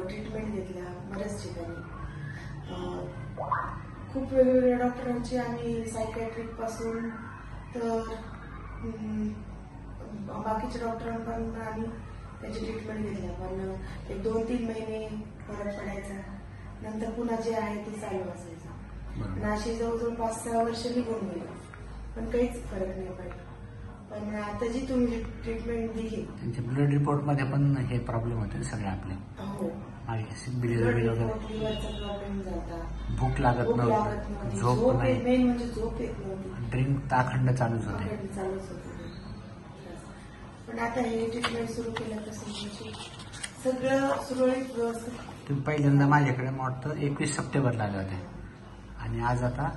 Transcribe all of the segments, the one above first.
Treatment घेतल्या बऱ्याच ठिकाणी. खूप वेगवेगळ्या डॉक्टरांची आम्ही सायकॅट्रिक पासून तर बाकीच्या डॉक्टरांकडून आम्ही त्याची ट्रीटमेंट घेतल्या. पण एक 2-3 महिने फरक पडायचा, नंतर पुन्हा जे आहे ते चालू असायचं. आणि अशी जवळजवळ 5-6 वर्ष निघून गेली, पण काहीच फरक नाही पडला. पण आता जी तुम्ही ट्रीटमेंट दिली, त्यांच्या ब्लड रिपोर्ट मध्ये पण हे प्रॉब्लेम होते सगळे आपले. हो, प्रॉब्लेम झाला, भूक लागत नव्हती, झोप नाही, मेन म्हणजे झोप येत नव्हती, ड्रिंक ताखंड चालूच होते. पण आता हे ट्रीटमेंट सुरू केल्यापासून सगळं सुरळीत व्यवस्थित. तुम्ही पहिल्यांदा माझ्याकडे वाटतं 21 सप्टेंबरला आले होते आणि आज आता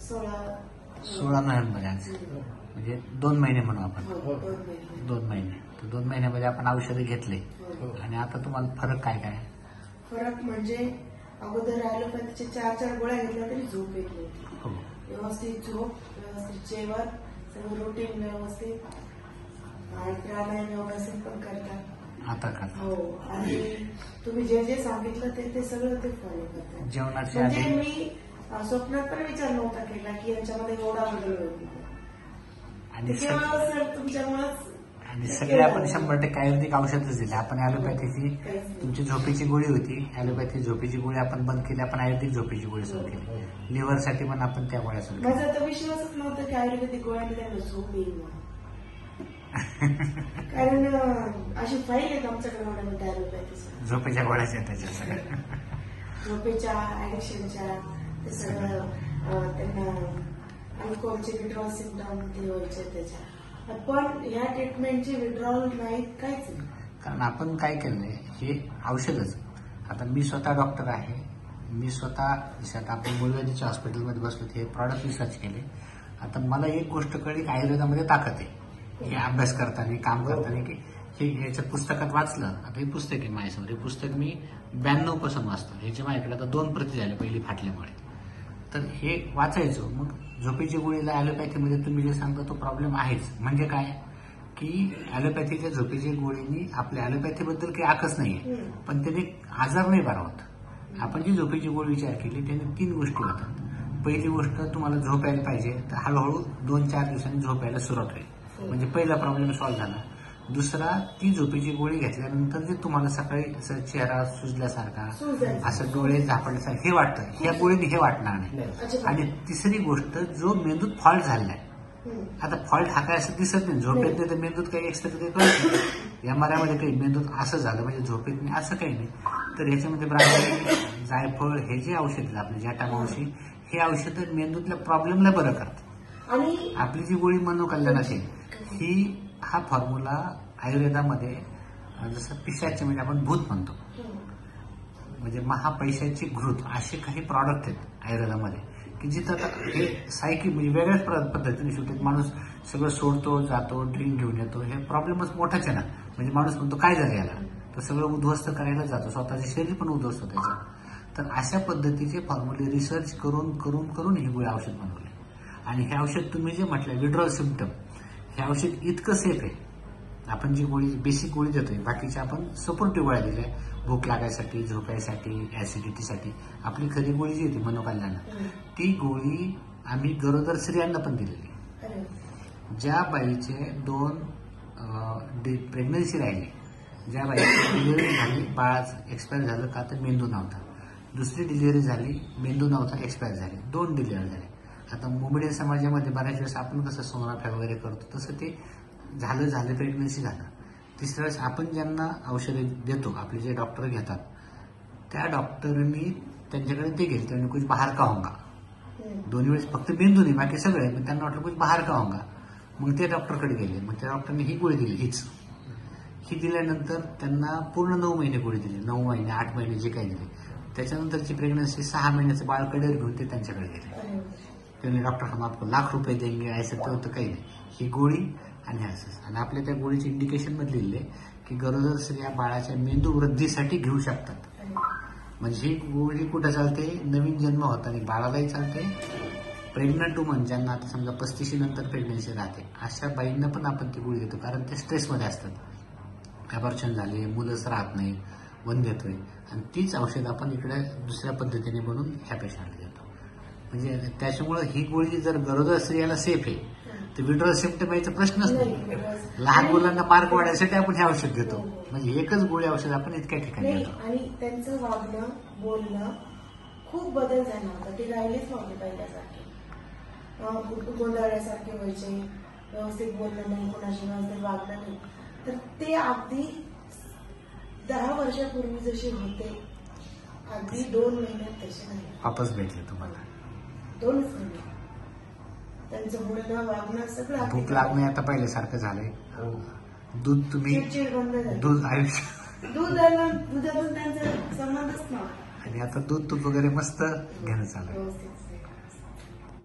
16 नोव्हेंबर आज, म्हणजे 2 महिने म्हणू आपण. 2 महिने. तर 2 महिन्यामध्ये आपण औषधे घेतले आणि आता तुम्हाला फरक काय काय? फरक म्हणजे अगोदर ॲलोपॅथीचे 4-4 गोळ्या घेतल्या तरी झोप येत नव्हती. व्यवस्थित झोप, व्यवस्थित जेवण, सगळं रुटीन व्यवस्थित, प्राणायाम योगासन पण करतात आता का? हो. आणि तुम्ही जे जे सांगितलं ते सगळं ते फॉलो करतात. जेवणाचे म्हणजे मी स्वप्नात पण विचार नव्हता केला की यांच्यामध्ये एवढा बदल होईल. आणि तुमच्यामुळेच. आणि सगळे आपण 100% आयुर्वेदिक औषधच दिले. आपण ॲलोपॅथीची, तुमची झोपेची गोळी होती, ॲलोपॅथी झोपेची गोळी आपण बंद केली, आपण आयुर्वेदिक झोपेची गोळी सुरू केली. लिव्हरसाठी पण आपण त्या गोळ्या सुरू केल्या. माझा तर विश्वासच नव्हता की आयुर्वेदिक गोळ्यांनी त्यांना झोप येईल. कारण अशी फाईल आहेत आमच्याकडे मॅडम ॲलोपॅथी झोपेच्या गोळ्याच्या त्याच्या सगळ्या झोपेच्या, ऍडिक्शनच्या, ते सगळं त्यांना अल्कोहोलचे विड्रॉल सिम्पटम ते व्हायचे त्याच्या. पण ह्या ट्रीटमेंटचे विड्रॉल नाहीत, काहीच नाही. कारण आपण काय केलंय, हे औषधच. आता मी स्वतः डॉक्टर आहे, मी स्वतः जसं आपण मुळव्याधीच्या हॉस्पिटलमध्ये बसलो हे प्रॉडक्ट रिसर्च केले. आता मला एक गोष्ट कळली की आयुर्वेदामध्ये ताकद आहे. हे अभ्यास करताना, काम करताना, की हे ह्याच्या पुस्तकात वाचलं. आता हे पुस्तक आहे माझ्यासमोर, हे पुस्तक मी 92 पासून वाचतो. ह्याच्या माझ्याकडे आता 2 प्रती झाल्या, पहिली फाटल्यामुळे. तर हे वाचायचो. मग झोपेची गोळीला ॲलोपॅथीमध्ये तुम्ही जे सांगता तो प्रॉब्लेम आहेच. म्हणजे काय की ॲलोपॅथीच्या झोपेची गोळीनी आपल्या ॲलोपॅथीबद्दल काही आकच नाहीये, पण त्याने आजार नाही बरा होत. आपण जी झोपेची गोळी विचार केली त्याने 3 गोष्टी होतात. पहिली गोष्ट, तुम्हाला झोप यायला पाहिजे, तर हळूहळू 2-4 दिवसांनी झोप यायला सुरुवात होईल, म्हणजे पहिला प्रॉब्लेम सॉल्व्ह झाला. दुसरा, ती झोपेची गोळी घेतल्यानंतर जे तुम्हाला सकाळी चेहरा सुजल्यासारखा, असं डोळे झापण्यासारखं हे वाटतं, ह्या गोळीने हे वाटणार नाही. आणि तिसरी गोष्ट, जो मेंदूत फॉल्ट झालाय, आता फॉल्ट हा काय असं दिसत नाही, झोप येत नाही तर मेंदूत काही एक्स्ट्रा काही कळत नाही. एमआरआयमध्ये काही मेंदूत असं झालं म्हणजे झोप येत नाही असं काही नाही. तर ह्याच्यामध्ये ब्राह्मणी, जायफळ हे जे औषध आहेत आपले जटामांशी, हे औषधं मेंदूतल्या प्रॉब्लेमला बरं करतात. आणि आपली जी गोळी मनोकल्याणाची, ही हा फॉर्म्युला आयुर्वेदामध्ये जसं पिशाचे म्हणजे आपण भूत म्हणतो, म्हणजे महापैशाची घृत, असे काही प्रॉडक्ट आहेत आयुर्वेदामध्ये की जिथं हे सायकी म्हणजे वेगळ्याच पद्धतीने शेवटी माणूस सगळं सोडतो, जातो, ड्रिंक घेऊन येतो. हे प्रॉब्लेमच मोठाच आहे ना. म्हणजे माणूस म्हणतो काय झालं याला, तर सगळं उद्ध्वस्त करायला जातो, स्वतःचे शरीर पण उद्ध्वस्त त्याचं. तर अशा पद्धतीचे फॉर्म्युले रिसर्च करून करून करून ही गोळी औषध बनवले. आणि हे औषध तुम्ही जे म्हटलं विड्रॉल सिम्पटम, हे औषध इतकं सेफ आहे. आपण जी गोळी बेसिक गोळी देतोय, बाकीच्या आपण सपोर्टिव्ह गोळ्या दिल्या, भूक लागायसाठी, झोपायसाठी, ऍसिडिटीसाठी. आपली खरी गोळी जी होती मनोकल्याण, ती गोळी आम्ही गरोदर स्त्रियांना पण दिलेली. ज्या बाईचे 2 प्रेग्नन्सी राहिली, ज्या बाईची डिलिव्हरी झाली, बाळाचं एक्सपायर झालं का तर मेंदू नव्हता, दुसरी डिलिव्हरी झाली, मेंदू नव्हता, एक्सपायर झाली, 2 डिलिव्हरी झाले. आता मोमेडियन समाजामध्ये बऱ्याच वेळेस आपण कसं सोनोग्राफी वगैरे करतो, तसं ते झालं प्रेग्नन्सी झालं. तिसऱ्या वेळेस आपण ज्यांना औषधे देतो, आपले जे डॉक्टर घेतात, त्या डॉक्टरांनी त्यांच्याकडे ते घेतले, त्यांनी कुछ बाहेर का होगा, 2 वेळेस फक्त मेंदू नाही बाकी सगळे, पण त्यांना वाटलं कुछ बाहेर का होगा. मग ते डॉक्टरकडे गेले, मग त्या डॉक्टरने ही गोळी दिली, ही दिल्यानंतर त्यांना पूर्ण 9 महिने गोळी दिली, 9 महिने 8 महिने जे काही दिले. त्याच्यानंतरची प्रेग्नन्सी 6 महिन्याचं बाळ कडेवर घेऊन ते त्यांच्याकडे गेले. त्यांनी डॉक्टर हम आपको ₹1,00,000 देंगे असं ते होतं काही नाही, ही गोळी आणि असंच. आणि आपल्या त्या गोळीचे इंडिकेशन मध्ये लिहिले की गरोदर स्त्रिया बाळाच्या मेंदू वृद्धीसाठी घेऊ शकतात. म्हणजे ही गोळी कुठं चालते, नवीन जन्म होताना बाळालाही चालते, प्रेग्नंट वुमन ज्यांना आता समजा 35 नंतर प्रेग्नन्सी राहते अशा बाईंना पण आपण ती गोळी देतो, कारण ते स्ट्रेसमध्ये असतात. ॲबॉर्शन झाले, मुलंच राहत नाही, बंद येतोय, आणि तीच औषध आपण इकडे दुसऱ्या पद्धतीने बनवून ह्या पेशंटला देतो. म्हणजे त्याच्यामुळे ही गोळी जर गरोदर स्त्रियाला सेफ आहे तर विड्रॉल सिम्पटम यायचा प्रश्नच नाही. लहान मुलांना मार्क वाढायसाठी आपण हे औषध देतो. म्हणजे एकच गोळी औषध आपण इतक्या ठिकाणी नाही, देतो. आणि त्यांचं वागणं बोलणं खूप बदल झाला होता. ते राहिलेच नव्हते पहिल्यासारखे. गोंधळल्यासारखे व्हायचे, व्यवस्थित बोलणं नाही, कोणाशी व्यवस्थित वागणं नाही. तर ते अगदी 10 वर्षापूर्वी जसे होते अगदी 2 महिन्यात तसे नाही. वापस भेटले तुम्हाला. 2च महिने त्यांचं बोलणं वागणं सगळं भूक लागणे आता पहिल्यासारखं झालंय. दूध तुम्ही चिडचिड बंद झाली. दूध आयुष्य दुधातून त्यांचा संबंधच नव्हता. आणि आता दूध तूप वगैरे मस्त घेणं चालू आहे. व्यवस्थित